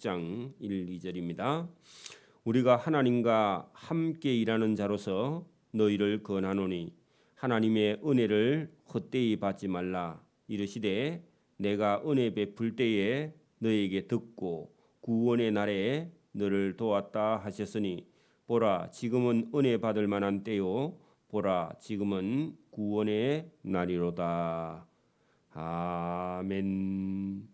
6장 1, 2절입니다. 우리가 하나님과 함께 일하는 자로서 너희를 권하노니 하나님의 은혜를 헛되이 받지 말라. 이르시되 내가 은혜 베풀 때에 너에게 듣고 구원의 날에 너를 도왔다 하셨으니 보라 지금은 은혜 받을 만한 때요 보라 지금은 구원의 날이로다. 아멘.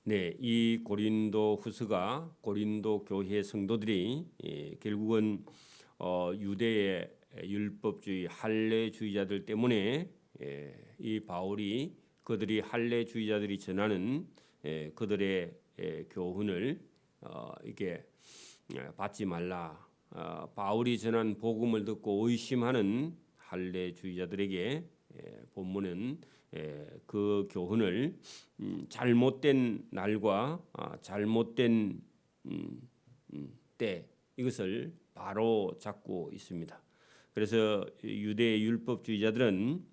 네, 이 고린도후서가 고린도 교회 성도들이 결국은 유대의 율법주의 할례주의자들 때문에 이 바울이 그들이 할례주의자들이 전하는 그들의 교훈을 이게 받지 말라. 바울이 전한 복음을 듣고 의심하는 할례주의자들에게 본문은 그 교훈을 잘못된 날과 잘못된 때 이것을 바로 잡고 있습니다. 그래서 유대 율법주의자들은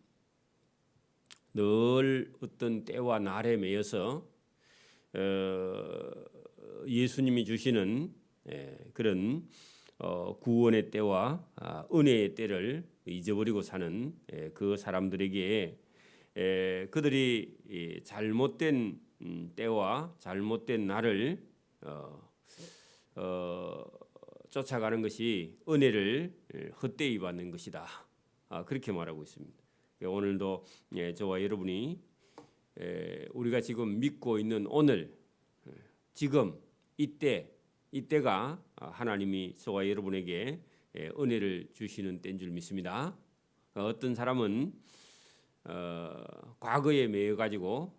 늘 어떤 때와 날에 매여서 예수님이 주시는 그런 구원의 때와 은혜의 때를 잊어버리고 사는 그 사람들에게 그들이 잘못된 때와 잘못된 날을 쫓아가는 것이 은혜를 헛되이 받는 것이다. 그렇게 말하고 있습니다. 오늘도 저와 여러분이 우리가 지금 믿고 있는 오늘 지금 이때가 하나님이 저와 여러분에게 은혜를 주시는 때인 줄 믿습니다. 어떤 사람은 과거에 매여 가지고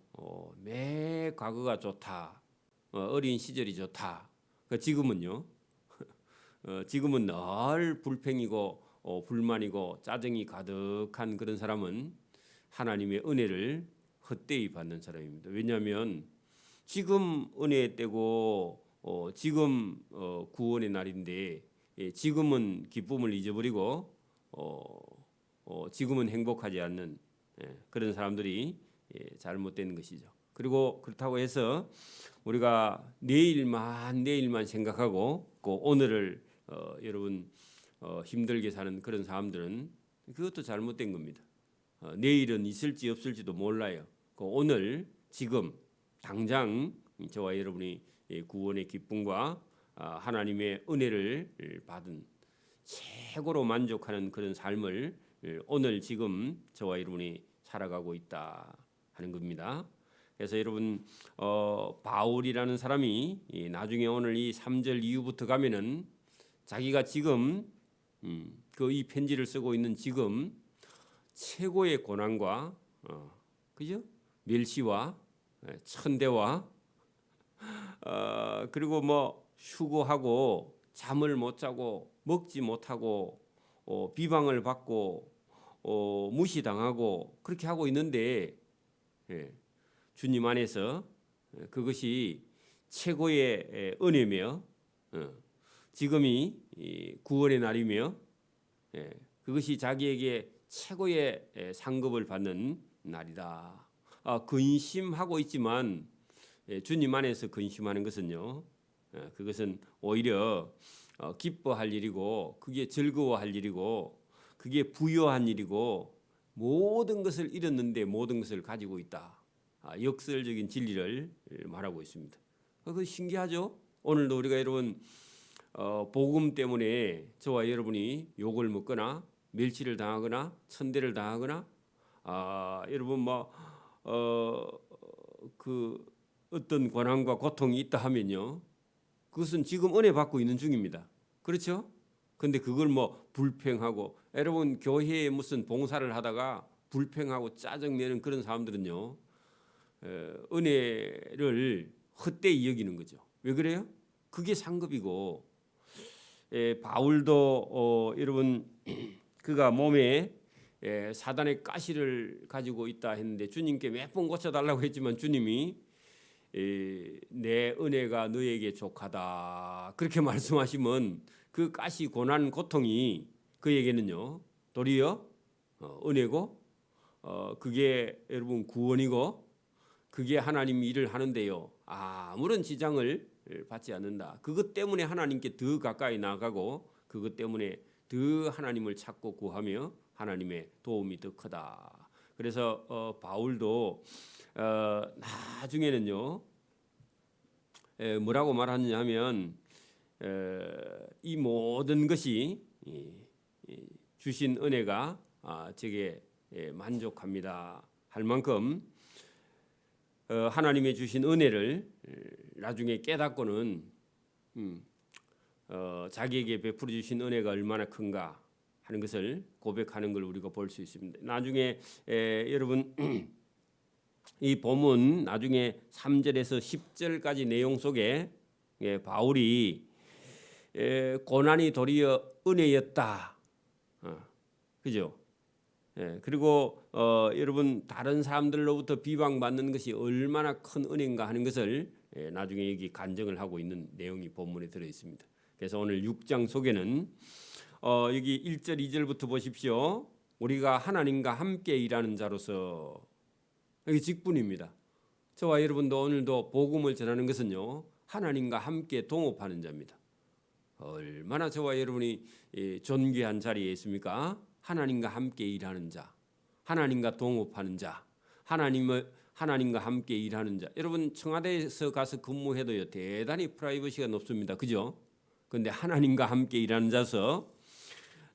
매 과거가 좋다, 어린 시절이 좋다. 지금은요, 지금은 늘 불평이고 불만이고 짜증이 가득한 그런 사람은 하나님의 은혜를 헛되이 받는 사람입니다. 왜냐하면 지금 은혜의 때고 지금 구원의 날인데 지금은 기쁨을 잊어버리고 지금은 행복하지 않는 그런 사람들이 잘못된 것이죠. 그리고 그렇다고 해서 우리가 내일만 생각하고 그 오늘을 여러분 힘들게 사는 그런 사람들은 그것도 잘못된 겁니다. 내일은 있을지 없을지도 몰라요. 그 오늘 지금 당장 저와 여러분이 구원의 기쁨과 하나님의 은혜를 받은 최고로 만족하는 그런 삶을 오늘 지금 저와 여러분이 살아가고 있다 하는 겁니다. 그래서 여러분 바울이라는 사람이 나중에 오늘 이 3절 이후부터 가면은 자기가 지금 그 이 편지를 쓰고 있는 지금 최고의 고난과 그죠? 멸시와 천대와 그리고 뭐 휴고하고 잠을 못 자고 먹지 못하고 비방을 받고 무시당하고 그렇게 하고 있는데 주님 안에서 그것이 최고의 은혜며 지금이 구원의 날이며 그것이 자기에게 최고의 상급을 받는 날이다. 근심하고 있지만 주님 안에서 근심하는 것은요, 그것은 오히려 기뻐할 일이고 그게 즐거워할 일이고 그게 부유한 일이고 모든 것을 잃었는데 모든 것을 가지고 있다. 역설적인 진리를 말하고 있습니다. 그거 신기하죠? 오늘도 우리가 여러분 복음 때문에 저와 여러분이 욕을 먹거나 멸시를 당하거나 천대를 당하거나 여러분 그 어떤 고난과 고통이 있다 하면요, 그것은 지금 은혜 받고 있는 중입니다. 그렇죠? 근데 그걸 불평하고 여러분 교회에 무슨 봉사를 하다가 불평하고 짜증내는 그런 사람들은요, 은혜를 헛되이 여기는 거죠. 왜 그래요? 그게 상급이고 바울도 여러분 그가 몸에 사단의 가시를 가지고 있다 했는데 주님께 몇 번 고쳐달라고 했지만 주님이 내 은혜가 너에게 족하다 그렇게 말씀하시면 그 가시 고난 고통이 그에게는요 도리어 은혜고 그게 여러분 구원이고 그게 하나님 일을 하는데요, 아무런 지장을 받지 않는다. 그것 때문에 하나님께 더 가까이 나가고 그것 때문에 더 하나님을 찾고 구하며 하나님의 도움이 더 크다. 그래서 바울도 나중에는요, 뭐라고 말하느냐 하면 이 모든 것이 주신 은혜가 제게 만족합니다 할 만큼 하나님의 주신 은혜를 나중에 깨닫고는 자기에게 베풀어 주신 은혜가 얼마나 큰가 하는 것을 고백하는 걸 우리가 볼 수 있습니다. 나중에 여러분 이 본문 나중에 3절에서 10절까지 내용 속에 바울이 고난이 도리어 은혜였다. 그죠? 그리고 여러분 다른 사람들로부터 비방받는 것이 얼마나 큰 은혜인가 하는 것을 나중에 여기 간증을 하고 있는 내용이 본문에 들어 있습니다. 그래서 오늘 6장 속에는 여기 1절 2절부터 보십시오. 우리가 하나님과 함께 일하는 자로서, 여기 직분입니다. 저와 여러분도 오늘도 복음을 전하는 것은요, 하나님과 함께 동업하는 자입니다. 얼마나 저와 여러분이 존귀한 자리에 있습니까? 하나님과 함께 일하는 자, 하나님과 동업하는 자, 하나님과 함께 일하는 자. 여러분 청와대에서 가서 근무해도요, 대단히 프라이버시가 높습니다. 그죠? 그런데 하나님과 함께 일하는 자서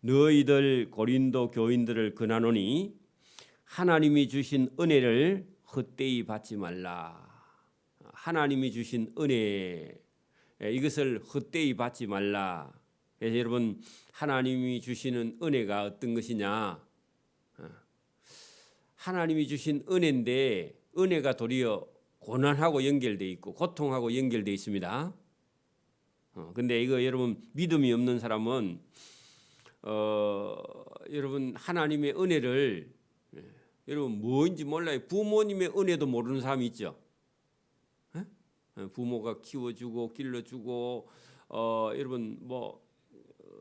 너희들 고린도 교인들을 권하노니 하나님이 주신 은혜를 헛되이 받지 말라. 하나님이 주신 은혜, 이것을 헛되이 받지 말라. 그래서 여러분 하나님이 주시는 은혜가 어떤 것이냐? 하나님이 주신 은혜인데 은혜가 도리어 고난하고 연결돼 있고 고통하고 연결돼 있습니다. 근데 이거 여러분 믿음이 없는 사람은 여러분 하나님의 은혜를 여러분 뭔지 몰라요. 부모님의 은혜도 모르는 사람이 있죠. 부모가 키워주고 길러주고 여러분 뭐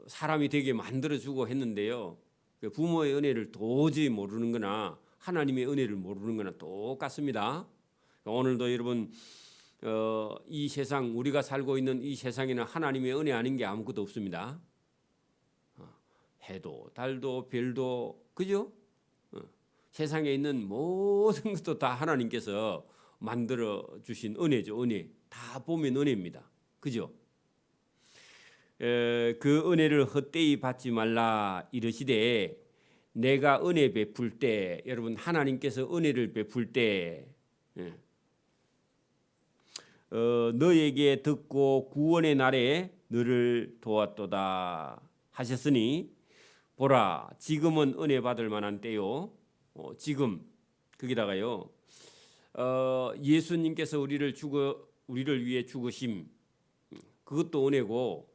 사람이 되게 만들어주고 했는데요, 부모의 은혜를 도저히 모르는 거나 하나님의 은혜를 모르는 거나 똑같습니다. 오늘도 여러분 이 세상, 우리가 살고 있는 이 세상에는 하나님의 은혜 아닌 게 아무것도 없습니다. 해도 달도 별도, 그죠? 세상에 있는 모든 것도 다 하나님께서 만들어 주신 은혜죠. 은혜. 다 보면 은혜입니다. 그죠? 그 은혜를 헛되이 받지 말라 이르시되, 내가 은혜 베풀 때, 여러분 하나님께서 은혜를 베풀 때 너에게 듣고 구원의 날에 너를 도왔도다 하셨으니 보라 지금은 은혜 받을 만한 때요. 지금 거기다가요, 예수님께서 우리를 위해 죽으심, 그것도 은혜고,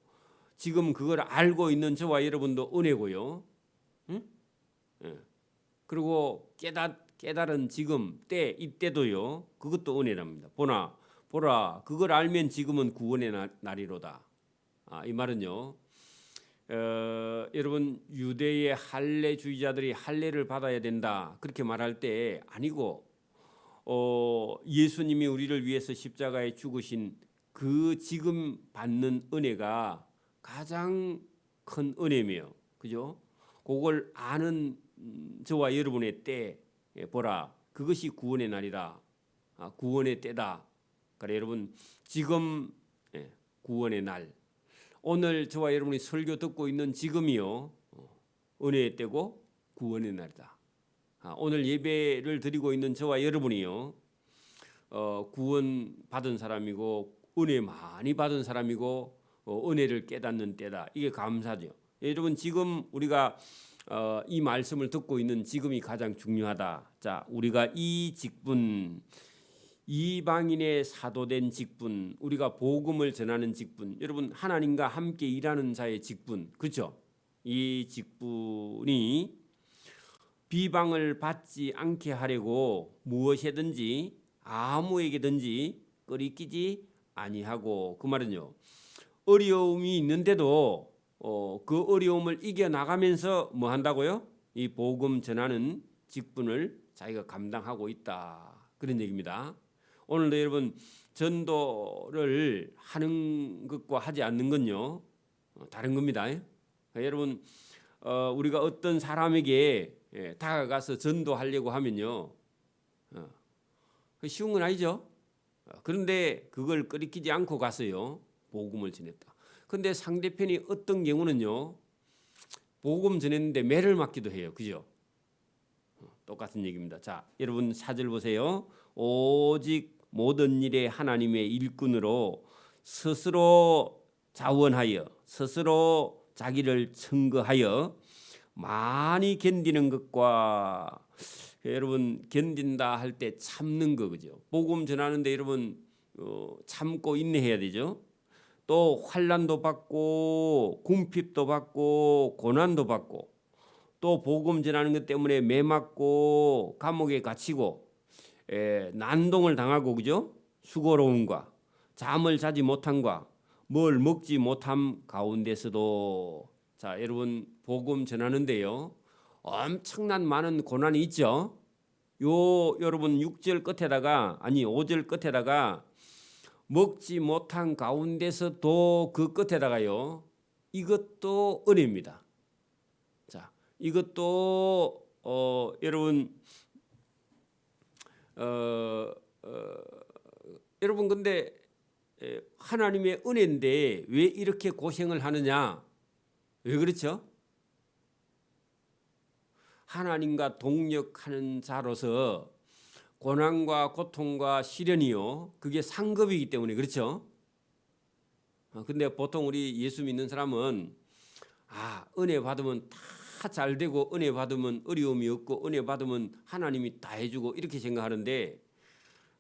지금 그걸 알고 있는 저와 여러분도 은혜고요. 그리고 깨달은 지금 때, 이때도요, 그것도 은혜랍니다. 보라 그걸 알면 지금은 구원의 날이로다. 이 말은요, 여러분 유대의 할례주의자들이 할례를 받아야 된다 그렇게 말할 때 아니고, 예수님이 우리를 위해서 십자가에 죽으신 그 지금 받는 은혜가 가장 큰 은혜며, 그죠? 그걸 아는 저와 여러분의 때, 보라 그것이 구원의 날이다. 구원의 때다. 그래 여러분 지금 구원의 날, 오늘 저와 여러분이 설교 듣고 있는 지금이요, 은혜의 때고 구원의 날이다. 오늘 예배를 드리고 있는 저와 여러분이요, 구원 받은 사람이고 은혜 많이 받은 사람이고 은혜를 깨닫는 때다. 이게 감사죠. 여러분 지금 우리가 이 말씀을 듣고 있는 지금이 가장 중요하다. 자, 우리가 이 직분, 이방인의 사도된 직분, 우리가 복음을 전하는 직분, 여러분 하나님과 함께 일하는 자의 직분, 그렇죠? 이 직분이 비방을 받지 않게 하려고 무엇이든지 아무에게든지 꺼리끼지 아니하고, 그 말은요, 어려움이 있는데도 그 어려움을 이겨나가면서 뭐 한다고요? 이 복음 전하는 직분을 자기가 감당하고 있다, 그런 얘기입니다. 오늘도 여러분 전도를 하는 것과 하지 않는 건요 다른 겁니다. 여러분 우리가 어떤 사람에게 다가가서 전도하려고 하면요 쉬운 건 아니죠. 그런데 그걸 끓이키지 않고 가서요 복음을 전했다. 그런데 상대편이 어떤 경우는요 복음 전했는데 매를 맞기도 해요. 그죠? 똑같은 얘기입니다. 자, 여러분 4절 보세요. 오직 모든 일에 하나님의 일꾼으로 스스로 자원하여 스스로 자기를 증거하여 많이 견디는 것과 여러분 견딘다 할 때 참는 거 그죠? 복음 전하는데 여러분 참고 인내해야 되죠. 또 환난도 받고 궁핍도 받고 고난도 받고 또 복음 전하는 것 때문에 매 맞고 감옥에 갇히고 난동을 당하고 그죠? 수고로움과 잠을 자지 못함과 뭘 먹지 못함 가운데서도 자 여러분 복음 전하는데요 엄청난 많은 고난이 있죠. 요 여러분 6절 끝에다가 아니 5절 끝에다가 먹지 못한 가운데서도 그 끝에다가요 이것도 은혜입니다. 자 이것도 여러분 여러분 근데 하나님의 은혜인데 왜 이렇게 고생을 하느냐? 왜 그렇죠? 하나님과 동력하는 자로서 고난과 고통과 시련이요 그게 상급이기 때문에 그렇죠. 근데 보통 우리 예수 믿는 사람은 은혜 받으면 다 잘 되고 은혜 받으면 어려움이 없고 은혜 받으면 하나님이 다 해주고 이렇게 생각하는데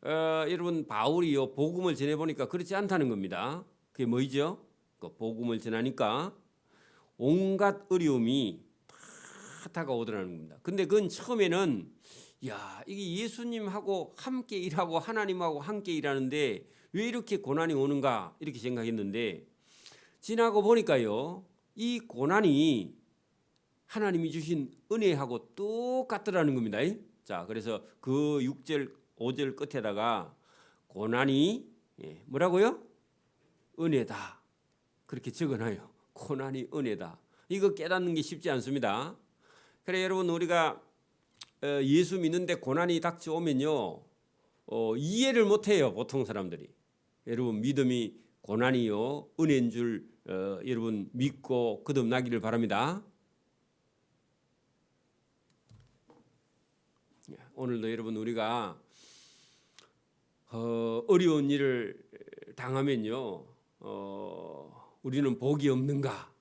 여러분 바울이요 복음을 전해보니까 그렇지 않다는 겁니다. 그게 뭐죠? 그 복음을 전하니까 온갖 어려움이 다 다가오더라는 겁니다. 근데 그건 처음에는 이게 예수님하고 함께 일하고 하나님하고 함께 일하는데 왜 이렇게 고난이 오는가 이렇게 생각했는데 지나고 보니까요 이 고난이 하나님이 주신 은혜하고 똑같더라는 겁니다. 자 그래서 그 6절 5절 끝에다가 고난이 뭐라고요? 은혜다 그렇게 적어놔요. 고난이 은혜다. 이거 깨닫는 게 쉽지 않습니다. 그래 여러분 우리가 예수 믿는데 고난이 닥쳐오면요 이해를 못해요. 보통 사람들이. 여러분 믿음이 고난이요 은혜인 줄 여러분 믿고 거듭나기를 바랍니다. 오늘도 여러분 우리가 어려운 일을 당하면요 우리는 복이 없는가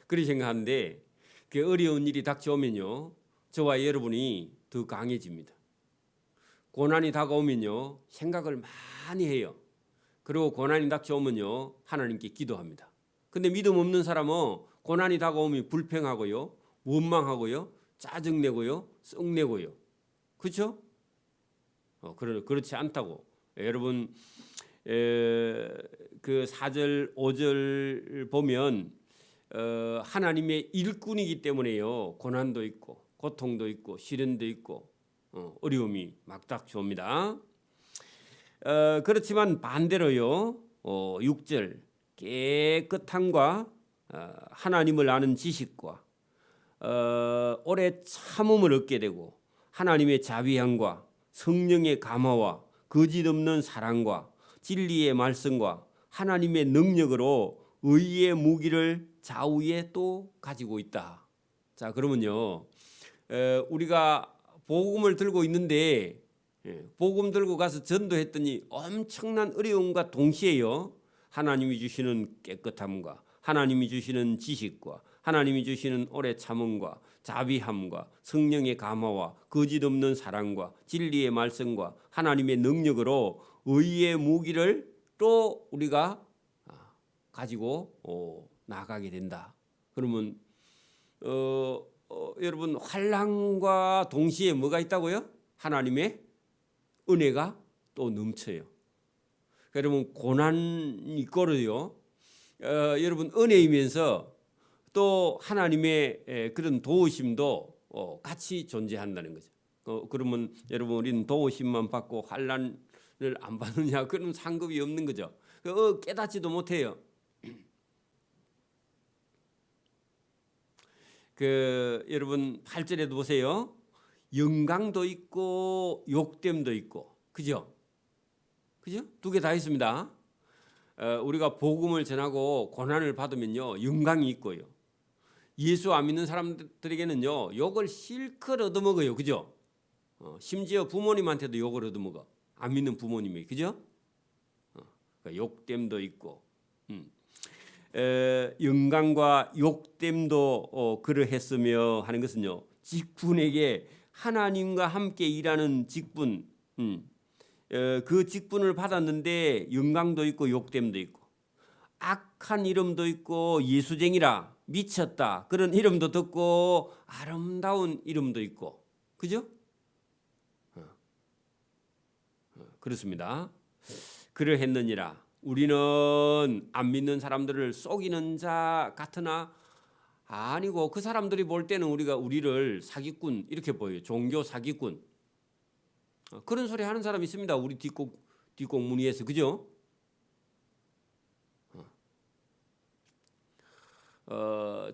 그렇게 생각하는데 그 어려운 일이 닥쳐오면요 저와 여러분이 더 강해집니다. 고난이 다가오면요 생각을 많이 해요. 그리고 고난이 닥쳐오면요 하나님께 기도합니다. 근데 믿음 없는 사람은 고난이 다가오면 불평하고요 원망하고요 짜증내고요 썩내고요 그렇죠? 그렇지 않다고 여러분 그 4절 5절 보면 하나님의 일꾼이기 때문에요 고난도 있고 고통도 있고 시련도 있고 어려움이 막 닥쳐옵니다. 그렇지만 반대로요 6절 깨끗함과 하나님을 아는 지식과 오래 참음을 얻게 되고 하나님의 자비함과 성령의 감화와 거짓없는 사랑과 진리의 말씀과 하나님의 능력으로 의의 무기를 좌우에 또 가지고 있다. 자 그러면요 우리가 복음을 들고 있는데 복음 들고 가서 전도했더니 엄청난 어려움과 동시에요 하나님이 주시는 깨끗함과 하나님이 주시는 지식과 하나님이 주시는 오래 참음과 자비함과 성령의 감화와 거짓없는 사랑과 진리의 말씀과 하나님의 능력으로 의의 무기를 또 우리가 가지고 나가게 된다. 그러면 여러분 환난과 동시에 뭐가 있다고요? 하나님의 은혜가 또 넘쳐요. 여러분 고난이 있고요. 여러분 은혜이면서 또 하나님의 그런 도우심도 같이 존재한다는 거죠. 그러면 여러분 우리는 도우심만 받고 환난 안 받느냐? 그런 상급이 없는 거죠. 깨닫지도 못해요. 여러분 8절에도 보세요. 영광도 있고 욕됨도 있고, 그죠? 두 개 다 있습니다. 우리가 복음을 전하고 고난을 받으면요, 영광이 있고요. 예수 안 믿는 사람들에게는요, 욕을 실컷 얻어먹어요, 그죠? 심지어 부모님한테도 욕을 얻어먹어. 안 믿는 부모님이, 그죠? 그러니까 욕됨도 있고, 영광과 욕됨도 그러했으며 하는 것은요, 직분에게 하나님과 함께 일하는 직분, 그 직분을 받았는데 영광도 있고 욕됨도 있고, 악한 이름도 있고 예수쟁이라 미쳤다 그런 이름도 듣고, 아름다운 이름도 있고, 그죠? 그렇습니다. 그러했느니라. 우리는 안 믿는 사람들을 속이는 자 같으나 아니고, 그 사람들이 볼 때는 우리를 사기꾼 이렇게 보여요. 종교 사기꾼. 그런 소리 하는 사람 있습니다. 우리 뒷공문의에서, 그죠?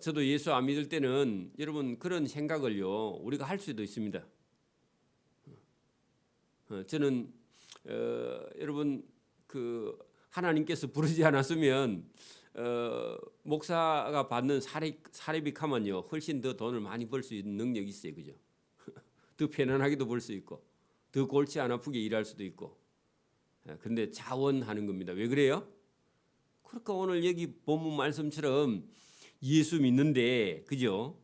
저도 예수 안 믿을 때는 여러분 그런 생각을요, 우리가 할 수도 있습니다. 저는 여러분 하나님께서 부르지 않았으면 목사가 받는 사례비하면요, 훨씬 더 돈을 많이 벌 수 있는 능력이 있어요, 그죠? 더 편안하게도 벌 수 있고, 더 골치 안 아프게 일할 수도 있고. 근데 자원하는 겁니다. 왜 그래요? 그러니까 오늘 여기 본문 말씀처럼 예수 믿는데, 그죠?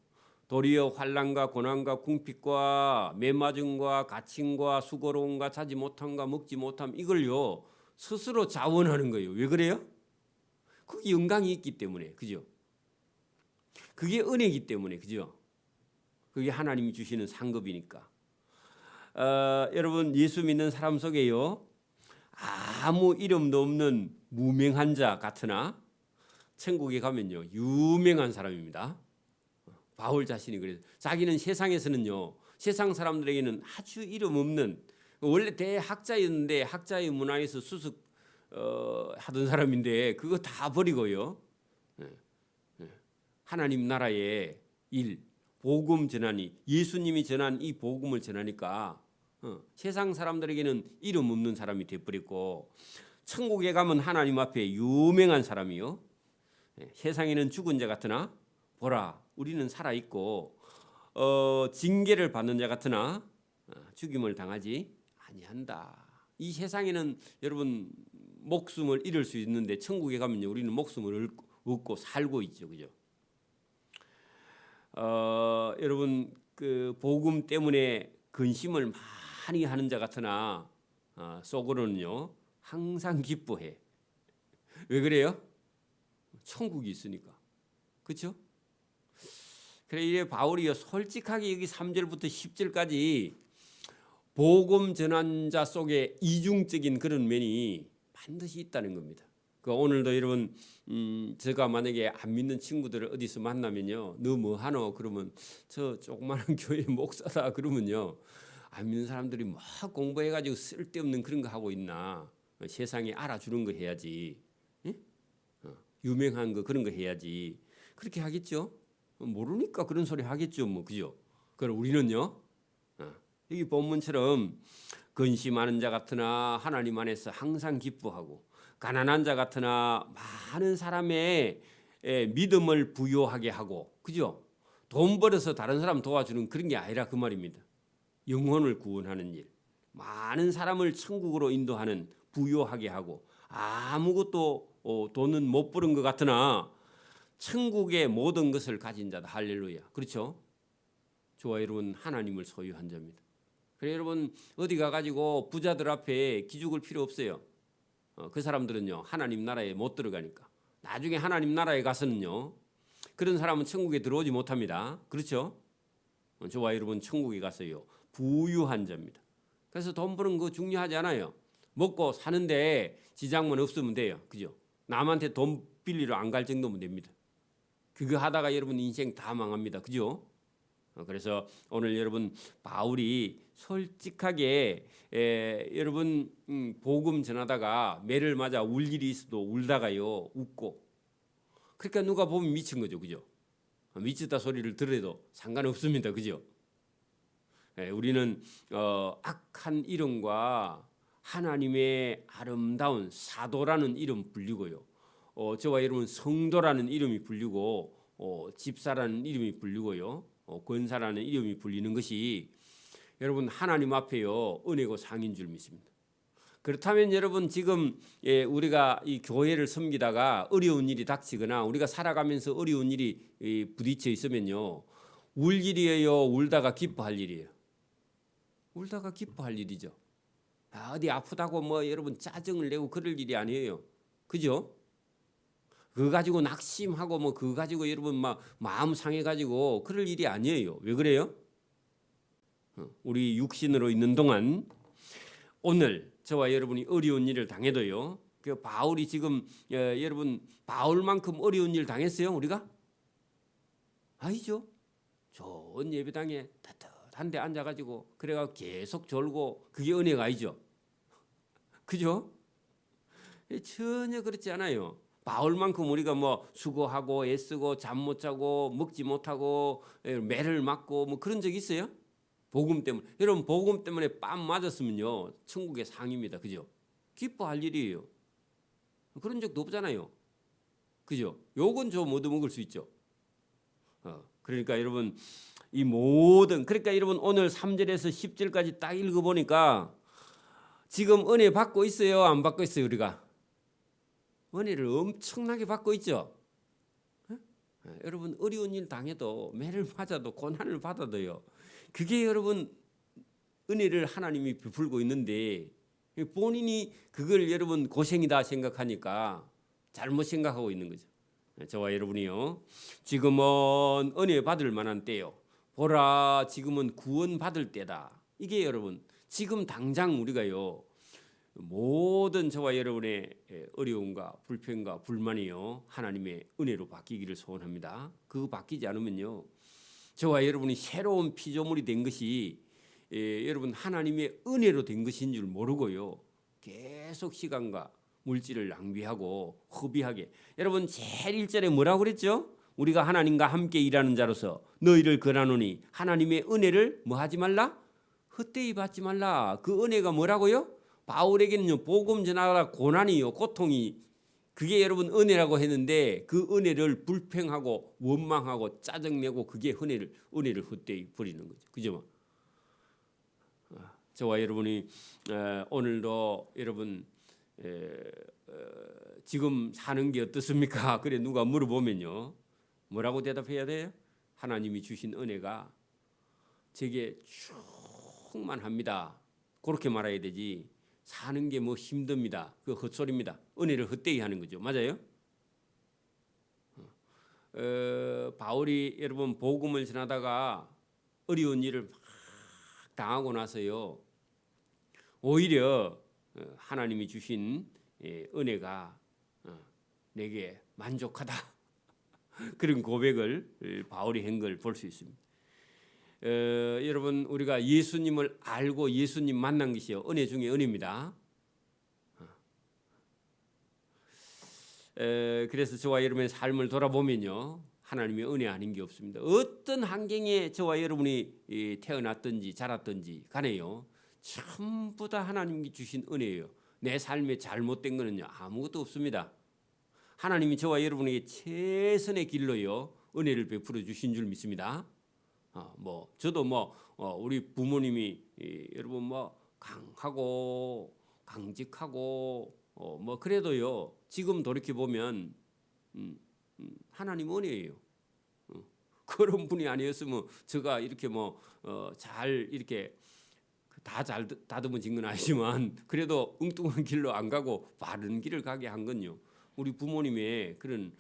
도리어 환난과 고난과 궁핍과 매맞음과 갇힘과 수고로움과 자지 못함과 먹지 못함, 이걸요 스스로 자원하는 거예요. 왜 그래요? 그게 영광이 있기 때문에, 그죠? 그게 은혜이기 때문에, 그죠? 그게 하나님이 주시는 상급이니까. 여러분 예수 믿는 사람 속에요, 아무 이름도 없는 무명한 자 같으나 천국에 가면요 유명한 사람입니다. 바울 자신이 그래서 자기는 세상에서는요, 세상 사람들에게는 아주 이름 없는, 원래 대학자였는데 학자의 문화에서 수습 하던 사람인데 그거 다 버리고요, 하나님 나라의 일, 복음 전하니, 예수님이 전한 이 복음을 전하니까 세상 사람들에게는 이름 없는 사람이 되어버렸고, 천국에 가면 하나님 앞에 유명한 사람이요, 세상에는 죽은 자 같으나 보라 우리는 살아있고, 징계를 받는 자 같으나 죽임을 당하지 아니한다. 이 세상에는 여러분 목숨을 잃을 수 있는데, 천국에 가면요 우리는 목숨을 얻고 살고 있죠, 그죠? 여러분 복음 때문에 근심을 많이 하는 자 같으나 속으로는요 항상 기뻐해. 왜 그래요? 천국이 있으니까, 그렇죠? 그래 이래 바울이요 솔직하게 여기 3절부터 10절까지 복음 전환자 속에 이중적인 그런 면이 반드시 있다는 겁니다. 오늘도 여러분 제가 만약에 안 믿는 친구들을 어디서 만나면요, 너 뭐 하노? 그러면 저 조그마한 교회 목사다 그러면요, 안 믿는 사람들이 막 공부해가지고 쓸데없는 그런 거 하고 있나, 세상에 알아주는 거 해야지, 유명한 거 그런 거 해야지, 그렇게 하겠죠? 모르니까 그런 소리 하겠죠, 뭐, 그죠? 그럼 우리는요, 여기 본문처럼 근심하는 자 같으나 하나님 안에서 항상 기뻐하고, 가난한 자 같으나 많은 사람의 믿음을 부여하게 하고, 그죠? 돈 벌어서 다른 사람 도와주는 그런 게 아니라 그 말입니다. 영혼을 구원하는 일, 많은 사람을 천국으로 인도하는, 부여하게 하고, 아무것도 돈은 못 버는 것 같으나 천국의 모든 것을 가진 자다. 할렐루야. 그렇죠? 저와 여러분 하나님을 소유한 자입니다. 그래 여러분 어디 가가지고 부자들 앞에 기죽을 필요 없어요. 그 사람들은요 하나님 나라에 못 들어가니까. 나중에 하나님 나라에 가서는요 그런 사람은 천국에 들어오지 못합니다. 그렇죠? 저와 여러분 천국에 가서요 부유한 자입니다. 그래서 돈 버는 거 중요하지 않아요. 먹고 사는데 지장만 없으면 돼요. 그죠? 남한테 돈 빌리러 안 갈 정도면 됩니다. 그거 하다가 여러분 인생 다 망합니다. 그죠? 그래서 오늘 여러분 바울이 솔직하게 여러분 복음 전하다가 매를 맞아 울 일이 있어도 울다가요 웃고 그러니까 누가 보면 미친 거죠, 그죠? 미치다 소리를 들어도 상관없습니다, 그죠? 우리는 악한 이름과 하나님의 아름다운 사도라는 이름 불리고요. 저와 여러분 성도라는 이름이 불리고 집사라는 이름이 불리고요. 권사라는 이름이 불리는 것이 여러분 하나님 앞에요 은혜고 상인 줄 믿습니다. 그렇다면 여러분 지금 우리가 이 교회를 섬기다가 어려운 일이 닥치거나 우리가 살아가면서 어려운 일이 부딪혀 있으면요. 울 일이에요, 울다가 기뻐할 일이에요. 울다가 기뻐할 일이죠. 어디 아프다고 뭐 여러분 짜증을 내고 그럴 일이 아니에요. 그죠? 그거 가지고 낙심하고 뭐 그거 가지고 여러분 막 마음 상해 가지고 그럴 일이 아니에요. 왜 그래요? 우리 육신으로 있는 동안 오늘 저와 여러분이 어려운 일을 당해도요. 그 바울이 지금 여러분 바울만큼 어려운 일 당했어요, 우리가? 아니죠. 좋은 예배당에 따뜻한 데 앉아 가지고 그래가 계속 졸고 그게 은혜가 아니죠. 그죠? 전혀 그렇지 않아요. 바울만큼 우리가 뭐 수고하고 애쓰고 잠 못 자고 먹지 못하고 매를 맞고 뭐 그런 적 있어요? 복음 때문에. 여러분 복음 때문에 뺨 맞았으면요. 천국의 상입니다. 그죠? 기뻐할 일이에요. 그런 적도 없잖아요. 그죠? 요건 좀 얻어먹을 수 있죠. 그러니까 여러분 이 모든 그러니까 여러분 오늘 3절에서 10절까지 딱 읽어보니까 지금 은혜 받고 있어요? 안 받고 있어요? 우리가? 은혜를 엄청나게 받고 있죠. 여러분 어려운 일 당해도 매를 맞아도 고난을 받아도요. 그게 여러분 은혜를 하나님이 베풀고 있는데 본인이 그걸 여러분 고생이다 생각하니까 잘못 생각하고 있는 거죠. 저와 여러분이요. 지금은 은혜 받을 만한 때요. 보라 지금은 구원 받을 때다. 이게 여러분 지금 당장 우리가요. 모든 저와 여러분의 어려움과 불평과 불만이요. 하나님의 은혜로 바뀌기를 소원합니다. 그거 바뀌지 않으면요. 저와 여러분이 새로운 피조물이 된 것이 여러분 하나님의 은혜로 된 것인 줄 모르고요. 계속 시간과 물질을 낭비하고 허비하게. 여러분 제일 1절에 뭐라고 그랬죠? 우리가 하나님과 함께 일하는 자로서 너희를 권하노니 하나님의 은혜를 뭐 하지 말라? 헛되이 받지 말라. 그 은혜가 뭐라고요? 바울에게는요. 복음 전하라 고난이요. 고통이 그게 여러분 은혜라고 했는데 그 은혜를 불평하고 원망하고 짜증내고 그게 은혜를 헛되이 버리는 거죠. 그죠? 저와 여러분이 오늘도 여러분 지금 사는 게 어떻습니까? 그래 누가 물어보면요. 뭐라고 대답해야 돼요? 하나님이 주신 은혜가 제게 충만합니다. 그렇게 말해야 되지. 사는 게 뭐 힘듭니다. 그 헛소리입니다. 은혜를 헛되이 하는 거죠. 맞아요? 바울이 여러분 복음을 전하다가 어려운 일을 막 당하고 나서요. 오히려 하나님이 주신 은혜가 내게 만족하다. 그런 고백을 바울이 한 걸 볼 수 있습니다. 여러분 우리가 예수님을 알고 예수님 만난 것이요 은혜 중에 은혜입니다. 그래서 저와 여러분의 삶을 돌아보면요 하나님의 은혜 아닌 게 없습니다. 어떤 환경에 저와 여러분이 태어났든지 자랐든지 간에요 전부 다 하나님이 주신 은혜예요. 내 삶에 잘못된 거는요 아무것도 없습니다. 하나님이 저와 여러분에게 최선의 길로요 은혜를 베풀어 주신 줄 믿습니다. 뭐 저도 뭐 우리 부모님이 여러분 뭐 강하고 강직하고 뭐 그래도요 지금 돌이켜 보면 하나님 은혜예요. 그런 분이 아니었으면 제가 이렇게 뭐 잘 이렇게 다 잘 다듬어진 건 아니지만 그래도 엉뚱한 길로 안 가고 바른 길을 가게 한 건요 우리 부모님의 그런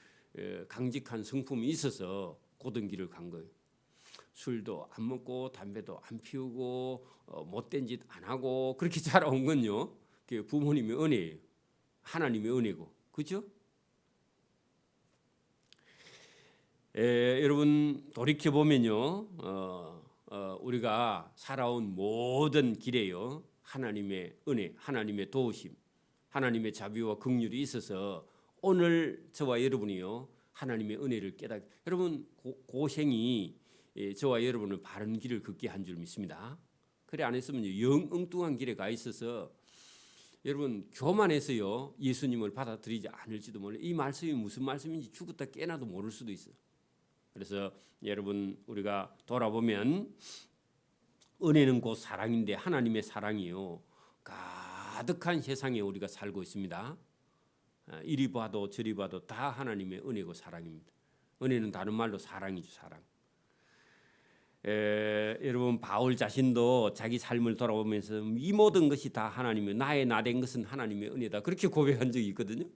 강직한 성품이 있어서 고든 길을 간 거예요. 술도 안 먹고 담배도 안 피우고 못된 짓 안 하고 그렇게 자라온 건요. 그게 부모님의 은혜예요. 하나님의 은혜고. 그렇죠? 여러분 돌이켜 보면요. 우리가 살아온 모든 길에요 하나님의 은혜, 하나님의 도우심, 하나님의 자비와 긍휼이 있어서 오늘 저와 여러분이요 하나님의 은혜를 여러분 고생이 저와 여러분을 바른 길을 걷게 한 줄 믿습니다. 그래 안 했으면요 영 엉뚱한 길에 가 있어서 여러분 교만해서요 예수님을 받아들이지 않을지도 몰라요. 이 말씀이 무슨 말씀인지 죽었다 깨나도 모를 수도 있어요. 그래서 여러분 우리가 돌아보면 은혜는 곧 사랑인데 하나님의 사랑이요 가득한 세상에 우리가 살고 있습니다. 이리 봐도 저리 봐도 다 하나님의 은혜고 사랑입니다. 은혜는 다른 말로 사랑이죠, 사랑. 여러분 바울 자신도 자기 삶을 돌아보면서 이 모든 것이 다 하나님의 나의 나 된 것은 하나님의 은혜다 그렇게 고백한 적이 있거든요.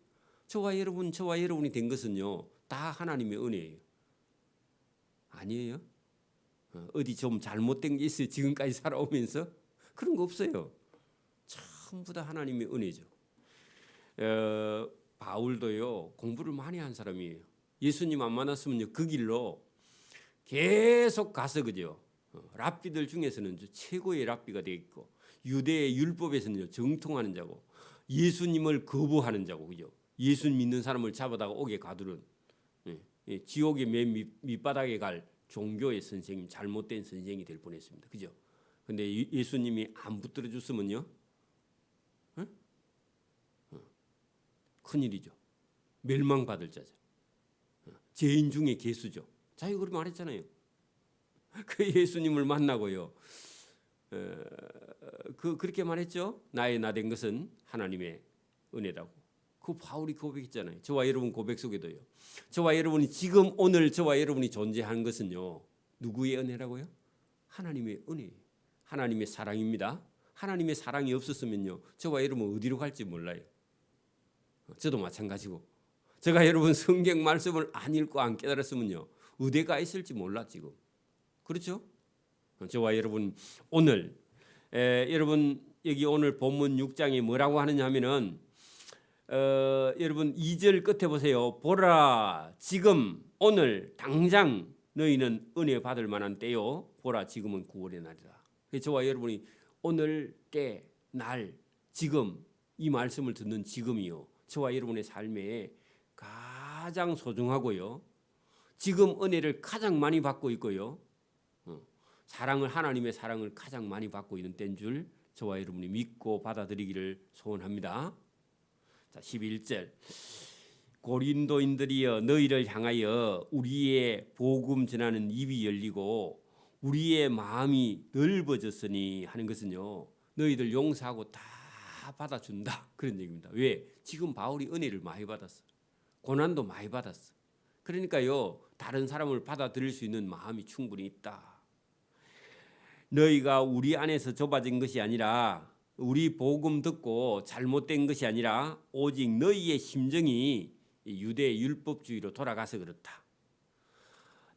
저와 여러분이 된 것은요 다 하나님의 은혜예요. 아니에요? 어디 좀 잘못된 게 있어요? 지금까지 살아오면서 그런 거 없어요. 전부 다 하나님의 은혜죠. 바울도요 공부를 많이 한 사람이에요. 예수님 안 만났으면요 그 길로 계속 가서 그죠. 랍비들 중에서는 최고의 랍비가 되겠고 유대의 율법에서는 정통하는 자고 예수님을 거부하는 자고 그죠. 예수 믿는 사람을 잡아다가 옥에 가두는 지옥의 맨 밑바닥에 갈 종교의 선생님, 잘못된 선생이 될 뻔했습니다. 그죠? 근데 예수님이 안 붙들어 줬으면요, 큰일이죠. 멸망받을 자죠. 죄인 중에 괴수죠. 자기가 그렇게 말했잖아요. 그 예수님을 만나고요. 그렇게 말했죠. 나의 나 된 것은 하나님의 은혜라고. 그 바울이 고백했잖아요. 저와 여러분 고백 속에도요. 저와 여러분이 지금 오늘 저와 여러분이 존재하는 것은요. 누구의 은혜라고요? 하나님의 은혜. 하나님의 사랑입니다. 하나님의 사랑이 없었으면요. 저와 여러분 어디로 갈지 몰라요. 저도 마찬가지고. 제가 여러분 성경 말씀을 안 읽고 안 깨달았으면요. 어디가 있을지 몰라 지금. 그렇죠? 저와 여러분 오늘 여러분 여기 오늘 본문 6장에 뭐라고 하느냐 하면은 여러분 2절 끝에 보세요. 보라 지금 오늘 당장 너희는 은혜 받을 만한 때요. 보라 지금은 구원의 날이다. 저와 여러분이 오늘 때, 날, 지금 이 말씀을 듣는 지금이요. 저와 여러분의 삶에 가장 소중하고요. 지금 은혜를 가장 많이 받고 있고요. 사랑을 하나님의 사랑을 가장 많이 받고 있는 때인 줄 저와 여러분이 믿고 받아들이기를 소원합니다. 자, 11절. 고린도인들이여 너희를 향하여 우리의 복음 전하는 입이 열리고 우리의 마음이 넓어졌으니 하는 것은요. 너희들 용서하고 다 받아준다. 그런 얘기입니다. 왜? 지금 바울이 은혜를 많이 받았어. 고난도 많이 받았어. 그러니까요. 다른 사람을 받아들일 수 있는 마음이 충분히 있다. 너희가 우리 안에서 좁아진 것이 아니라 우리 복음 듣고 잘못된 것이 아니라 오직 너희의 심정이 유대 율법주의로 돌아가서 그렇다.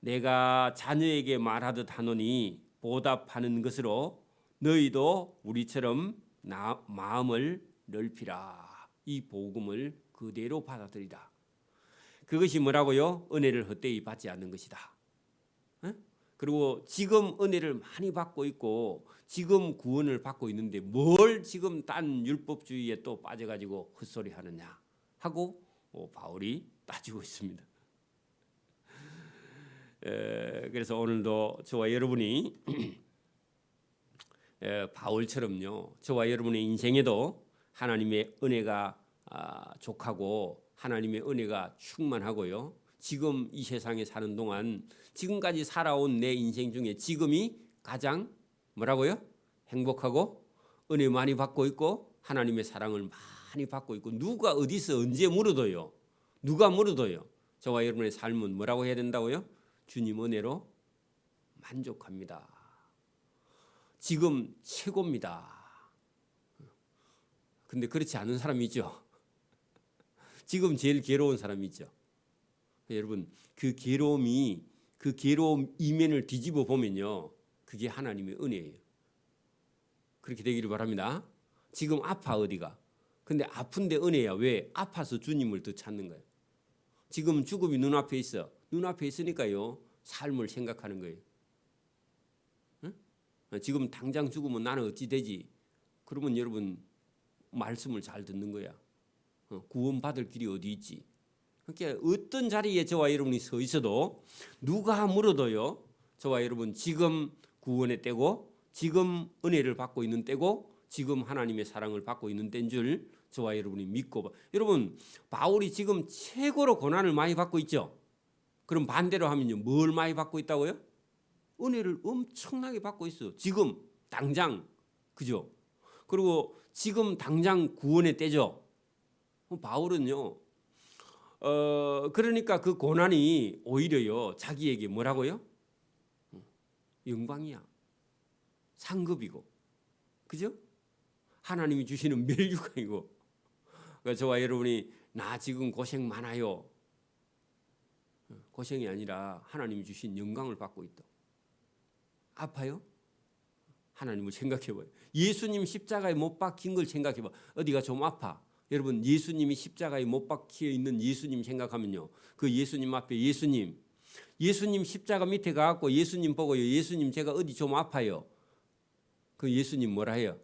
내가 자녀에게 말하듯 하노니 보답하는 것으로 너희도 우리처럼 마음을 넓히라. 이 복음을 그대로 받아들이라. 그것이 뭐라고요? 은혜를 헛되이 받지 않는 것이다. 그리고 지금 은혜를 많이 받고 있고 지금 구원을 받고 있는데 뭘 지금 딴 율법주의에 또 빠져가지고 헛소리 하느냐 하고 바울이 따지고 있습니다. 그래서 오늘도 저와 여러분이 바울처럼요. 저와 여러분의 인생에도 하나님의 은혜가 족하고 하나님의 은혜가 충만하고요. 지금 이 세상에 사는 동안 지금까지 살아온 내 인생 중에 지금이 가장 뭐라고요? 행복하고 은혜 많이 받고 있고 하나님의 사랑을 많이 받고 있고 누가 어디서 언제 물어도요. 누가 물어도요. 저와 여러분의 삶은 뭐라고 해야 된다고요? 주님 은혜로 만족합니다. 지금 최고입니다. 근데 그렇지 않은 사람이 있죠. 지금 제일 괴로운 사람이 있죠. 여러분 그 괴로움 이면을 뒤집어 보면요. 그게 하나님의 은혜예요. 그렇게 되기를 바랍니다. 지금 아파 어디가. 근데 아픈데 은혜야. 왜? 아파서 주님을 더 찾는 거예요. 지금 죽음이 눈앞에 있어. 눈앞에 있으니까요. 삶을 생각하는 거예요. 응? 지금 당장 죽으면 나는 어찌 되지? 그러면 여러분 말씀을 잘 듣는 거야. 구원받을 길이 어디 있지? 그러니까 어떤 자리에 저와 여러분이 서 있어도 누가 물어도요. 저와 여러분 지금 구원의 때고 지금 은혜를 받고 있는 때고 지금 하나님의 사랑을 받고 있는 때인 줄 저와 여러분이 믿고 여러분 바울이 지금 최고로 고난을 많이 받고 있죠. 그럼 반대로 하면요. 뭘 많이 받고 있다고요? 은혜를 엄청나게 받고 있어. 지금 당장 그죠? 그리고 지금 당장 구원의 때죠. 바울은요. 그러니까 그 고난이 오히려요. 자기에게 뭐라고요? 영광이야. 상급이고. 그죠? 하나님이 주시는 멸류관이고. 그러니까 저와 여러분이 나 지금 고생 많아요. 고생이 아니라 하나님이 주신 영광을 받고 있다. 아파요? 하나님을 생각해봐요. 예수님 십자가에 못 박힌 걸 생각해봐. 어디가 좀 아파. 여러분 예수님이 십자가에 못 박혀 있는 예수님 생각하면요. 그 예수님 앞에 예수님 십자가 밑에 가갖고 예수님 보고요. 예수님 제가 어디 좀 아파요. 그 예수님 뭐라 해요?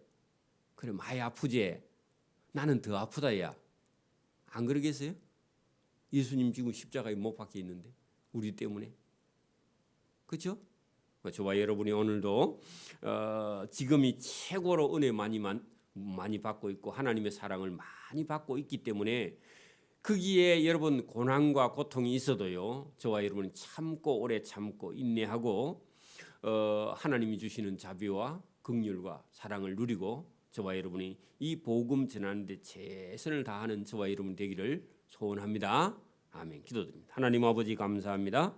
그래 많이 아프지. 나는 더 아프다 야. 안 그러겠어요? 예수님 지금 십자가에 못 박혀 있는데 우리 때문에. 그렇죠? 저와 여러분이 오늘도 지금이 최고로 은혜 많이 받고 있고 하나님의 사랑을 많이 받고 있기 때문에 거기에 여러분 고난과 고통이 있어도요. 저와 여러분이 참고 오래 참고 인내하고 하나님이 주시는 자비와 긍휼과 사랑을 누리고 저와 여러분이 이 복음 전하는 데 최선을 다하는 저와 여러분 되기를 소원합니다. 아멘. 기도드립니다. 하나님 아버지 감사합니다.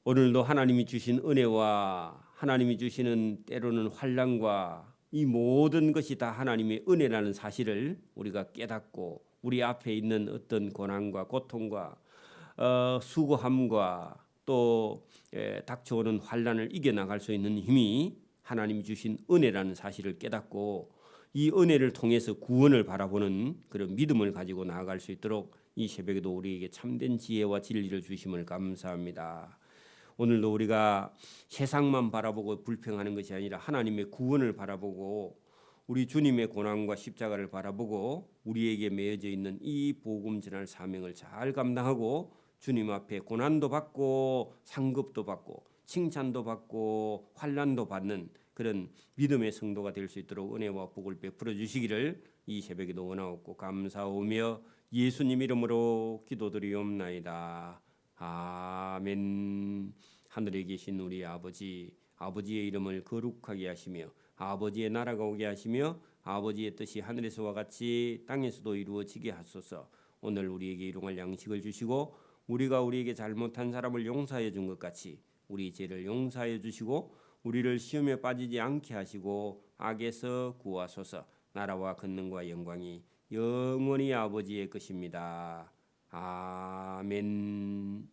오늘도 하나님이 주신 은혜와 하나님이 주시는 때로는 환난과 이 모든 것이 다 하나님의 은혜라는 사실을 우리가 깨닫고 우리 앞에 있는 어떤 고난과 고통과 수고함과 또 닥쳐오는 환난을 이겨나갈 수 있는 힘이 하나님이 주신 은혜라는 사실을 깨닫고 이 은혜를 통해서 구원을 바라보는 그런 믿음을 가지고 나아갈 수 있도록 이 새벽에도 우리에게 참된 지혜와 진리를 주심을 감사합니다. 오늘도 우리가 세상만 바라보고 불평하는 것이 아니라 하나님의 구원을 바라보고 우리 주님의 고난과 십자가를 바라보고 우리에게 매여져 있는 이 복음 전할 사명을 잘 감당하고 주님 앞에 고난도 받고 상급도 받고 칭찬도 받고 환난도 받는 그런 믿음의 성도가 될 수 있도록 은혜와 복을 베풀어 주시기를 이 새벽에도 원하옵고 감사하며 예수님 이름으로 기도드리옵나이다. 아멘. 하늘에 계신 우리 아버지, 아버지의 이름을 거룩하게 하시며 아버지의 나라가 오게 하시며 아버지의 뜻이 하늘에서와 같이 땅에서도 이루어지게 하소서. 오늘 우리에게 일용할 양식을 주시고 우리가 우리에게 잘못한 사람을 용서해 준 것 같이 우리 죄를 용서해 주시고 우리를 시험에 빠지지 않게 하시고 악에서 구하소서. 나라와 권능과 영광이 영원히 아버지의 것입니다. 아멘.